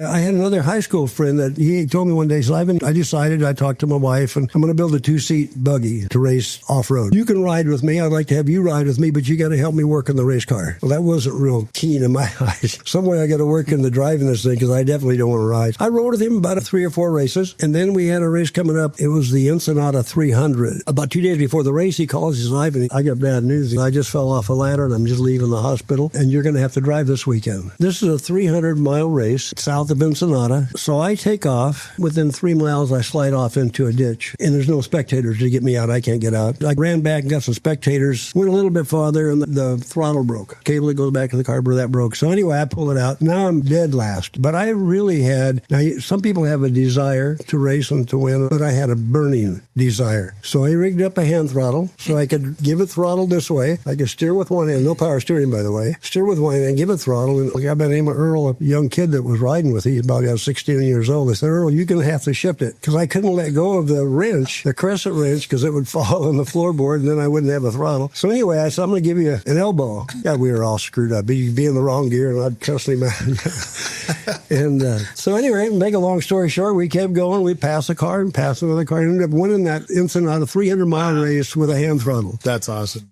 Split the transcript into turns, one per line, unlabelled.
I had another high school friend that he told me one day, so I decided, I talked to my wife, and I'm going to build a 2-seat buggy to race off-road. You can ride with me. I'd like to have you ride with me, but you got to help me work in the race car. Well, that wasn't real keen in my eyes. Some way I got to work in the driving this thing because I definitely don't want to ride. I rode with him about 3 or 4 races, and then we had a race coming up. It was the Ensenada 300. About 2 days before the race, he calls his wife, and I got bad news. I just fell off a ladder, and I'm just leaving the hospital, and you're going to have to drive this weekend. This is a 300-mile race south of Ensenada. So I take off. Within 3 miles, I slide off into a ditch, and there's no spectators to get me out. I can't get out. I ran back and got some spectators, went a little bit farther, and the throttle broke. Cable that goes back to the carburetor, that broke. So anyway, I pulled it out. Now I'm dead last. But I really had, now some people have a desire to race and to win, but I had a burning desire. So I rigged up a hand throttle so I could give it throttle this way. I could steer with one hand, no power steering, by the way. Steer with one hand, give it throttle. And a guy by the name of Earl, a young kid that was riding with me, he's about 16 years old. I said, Earl, you're going to have to shift it because I couldn't let go of the wrench, the crescent wrench, because it would fall on the floorboard and then I wouldn't have a throttle. So anyway, I said, I'm going to give you an elbow. Yeah, we were all screwed up. He'd be in the wrong gear and I'd cuss him out. And so anyway, make a long story short, we kept going. We passed a car and passed another car and ended up winning that Ensenada 300-mile race with a hand throttle.
That's awesome.